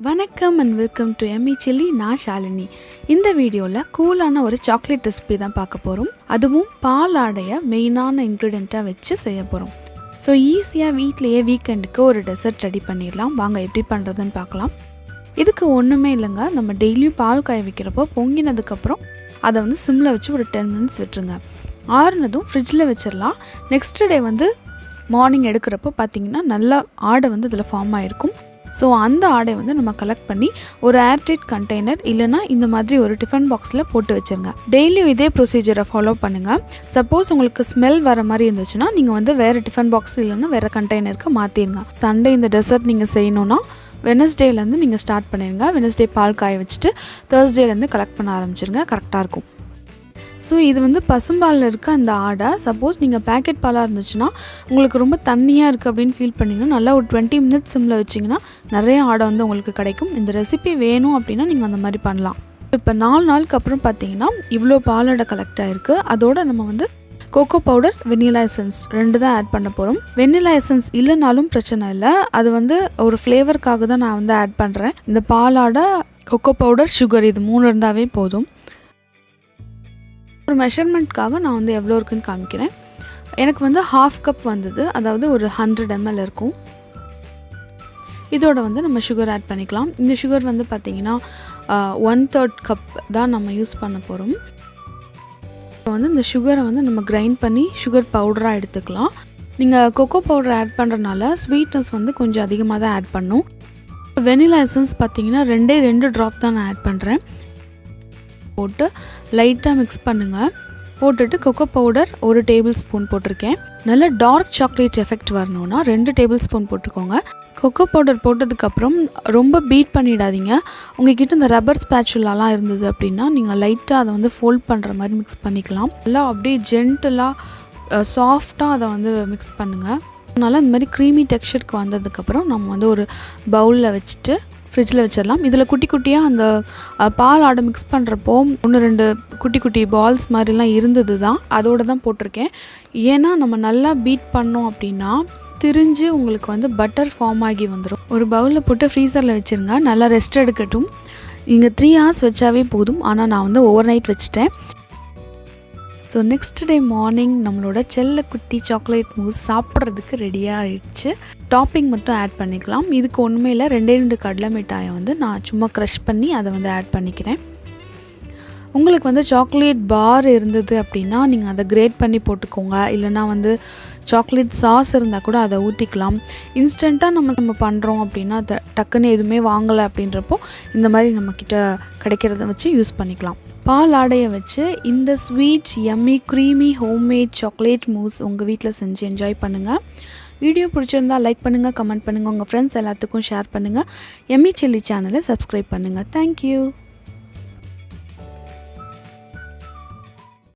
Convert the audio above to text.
வணக்கம் and welcome to Emmy chilli. நான் ஷாலினி. இந்த வீடியோவில் கூலான ஒரு சாக்லேட் ரெசிபி தான் பார்க்க போகிறோம். அதுவும் பால் ஆடையை மெயினான இன்க்ரீடியண்ட்டாக வச்சு செய்ய போகிறோம். ஸோ ஈஸியாக வீட்டிலையே வீக்கெண்டுக்கு ஒரு டெசர்ட் ரெடி பண்ணிடலாம். வாங்க எப்படி பண்ணுறதுன்னு பார்க்கலாம். இதுக்கு ஒன்றுமே இல்லைங்க. நம்ம டெய்லியும் பால் காய வைக்கிறப்போ பொங்கினதுக்கப்புறம் அதை வந்து சிம்மில் வச்சு ஒரு 10 மினிட்ஸ் விட்டுருங்க. ஆறுனதும் ஃப்ரிட்ஜில் வச்சிடலாம். நெக்ஸ்ட் டே வந்து மார்னிங் எடுக்கிறப்போ பார்த்திங்கன்னா நல்லா ஆடை வந்து இதில் ஃபார்ம் ஆகிருக்கும். ஸோ அந்த ஆடை வந்து நம்ம கலெக்ட் பண்ணி ஒரு ஏர்டைட் கண்டெய்னர் இல்லைனா இந்த மாதிரி ஒரு டிஃபன் பாக்ஸில் போட்டு வச்சுருங்க. டெய்லியும் இதே ப்ரொசீஜரை ஃபாலோ பண்ணுங்கள். சப்போஸ் உங்களுக்கு ஸ்மெல் வர மாதிரி இருந்துச்சுன்னா நீங்கள் வந்து வேறு டிஃபன் பாக்ஸ் இல்லைன்னா வேறு கண்டெய்னருக்கு மாற்றிடுங்க. சண்டே இந்த டெசர்ட் நீங்கள் செய்யணுன்னா வெனஸ்டேலேருந்து நீங்கள் ஸ்டார்ட் பண்ணிடுங்க. வெனஸ்டே பால் காய வச்சுட்டு தேர்ஸ்டேலேருந்து கலெக்ட் பண்ண ஆரம்பிச்சிருங்க. கரெக்டாக இருக்கும். ஸோ இது வந்து பசும்பாலில் இருக்க அந்த ஆடை சப்போஸ் நீங்கள் பேக்கெட் பாலாக இருந்துச்சுன்னா உங்களுக்கு ரொம்ப தண்ணியாக இருக்குது அப்படின்னு ஃபீல் பண்ணிங்கன்னா நல்லா ஒரு 20 மினிட்ஸ் சிம்மில் வச்சிங்கன்னா நிறைய ஆடை வந்து உங்களுக்கு கிடைக்கும். இந்த ரெசிபி வேணும் அப்படின்னா நீங்கள் அந்த மாதிரி பண்ணலாம். இப்போ 4 நாளுக்கு அப்புறம் பார்த்தீங்கன்னா இவ்வளோ பாலோட கலெக்ட் ஆகிருக்கு. அதோடு நம்ம வந்து கோகோ பவுடர், வெண்ணிலா எசன்ஸ் 2 தான் ஆட் பண்ண போகிறோம். வெண்ணிலா எசன்ஸ் இல்லைனாலும் பிரச்சனை இல்லை. அது வந்து ஒரு ஃப்ளேவருக்காக தான் நான் வந்து ஆட் பண்ணுறேன். இந்த பாலாடை, கோகோ பவுடர், சுகர் இது 3 இருந்தாவே போதும். ஒரு மெஷர்மெண்ட்காக நான் வந்து எவ்வளோ இருக்குன்னு காமிக்கிறேன். எனக்கு வந்து 1/2 கப் வந்தது, அதாவது ஒரு 100 ml இருக்கும். இதோட வந்து நம்ம சுகர் ஆட் பண்ணிக்கலாம். இந்த சுகர் வந்து பார்த்திங்கன்னா 1/3 கப் தான் நம்ம யூஸ் பண்ண போகிறோம். இப்போ வந்து இந்த சுகரை வந்து நம்ம கிரைண்ட் பண்ணி சுகர் பவுடராக எடுத்துக்கலாம். நீங்கள் கொக்கோ பவுடர் ஆட் பண்ணுறதுனால ஸ்வீட்னஸ் வந்து கொஞ்சம் அதிகமாக தான் ஆட் பண்ணும். வெனிலா எசன்ஸ் பார்த்திங்கன்னா 2 ட்ராப் தான் நான் ஆட் பண்ணுறேன். போட்டு லைட்டாக மிக்ஸ் பண்ணுங்கள். போட்டுட்டு கொக்கோ பவுடர் 1 டேபிள் ஸ்பூன் போட்டிருக்கேன். நல்ல டார்க் சாக்லேட் எஃபெக்ட் வரணுன்னா 2 டேபிள் ஸ்பூன் போட்டுக்கோங்க. கொக்கோ பவுடர் போட்டதுக்கப்புறம் ரொம்ப பீட் பண்ணிடாதீங்க. உங்கள்கிட்ட இந்த ரப்பர் ஸ்பேச்சுலாலாம் இருந்தது அப்படின்னா நீங்கள் லைட்டாக அதை வந்து ஃபோல்ட் பண்ணுற மாதிரி மிக்ஸ் பண்ணிக்கலாம். நல்லா அப்படியே ஜென்டலாக சாஃப்டாக அதை வந்து மிக்ஸ் பண்ணுங்கள். அதனால் இந்த மாதிரி க்ரீமி டெக்ஸ்சருக்கு வந்ததுக்கப்புறம் நம்ம வந்து ஒரு பவுலில் வச்சுட்டு ஃப்ரிட்ஜில் வச்சிடலாம். இதில் குட்டி குட்டியாக அந்த பால் ஆடை மிக்ஸ் பண்ணுறப்போ 1-2 குட்டி குட்டி பால்ஸ் மாதிரிலாம் இருந்தது தான், அதோடு தான் போட்டிருக்கேன். ஏன்னா நம்ம நல்லா பீட் பண்ணோம் அப்படின்னா திரிஞ்சு உங்களுக்கு வந்து பட்டர் ஃபார்ம் ஆகி வந்துடும். ஒரு பவுலில் போட்டு ஃப்ரீசரில் வச்சுருங்க. நல்லா ரெஸ்ட் எடுக்கட்டும். நீங்கள் 3 hours வச்சாவே போதும். ஆனால் நான் வந்து ஓவர் நைட் வச்சுட்டேன். ஸோ நெக்ஸ்ட் டே மார்னிங் நம்மளோட செல்ல குட்டி சாக்லேட் மூஸ் சாப்பிட்றதுக்கு ரெடியாக ஆகிடுச்சு. டாப்பிங் மட்டும் ஆட் பண்ணிக்கலாம். இதுக்கு ஒன்றுமே இல்லை, 2 கடலை மிட்டாயை வந்து நான் சும்மா க்ரஷ் பண்ணி அதை வந்து ஆட் பண்ணிக்கிறேன். உங்களுக்கு வந்து சாக்லேட் பார் இருந்தது அப்படின்னா நீங்கள் அதை கிரேட் பண்ணி போட்டுக்கோங்க. இல்லைனா வந்து சாக்லேட் சாஸ் இருந்தால் கூட அதை ஊற்றிக்கலாம். இன்ஸ்டண்ட்டாக நம்ம பண்ணுறோம் அப்படின்னா டக்குன்னு எதுவுமே வாங்கலை அப்படின்றப்போ இந்த மாதிரி நம்மக்கிட்ட கிடைக்கிறத வச்சு யூஸ் பண்ணிக்கலாம். பால் ஆடையை வச்சு இந்த sweet yummy creamy homemade chocolate mousse உங்கள் வீட்டில் செஞ்சு என்ஜாய் பண்ணுங்கள். வீடியோ பிடிச்சிருந்தால் லைக் பண்ணுங்கள், கமெண்ட் பண்ணுங்கள், உங்கள் ஃப்ரெண்ட்ஸ் எல்லாத்துக்கும் ஷேர் பண்ணுங்கள். எம்மி சில்லி சேனலை சப்ஸ்கிரைப் பண்ணுங்கள். தேங்க்யூ.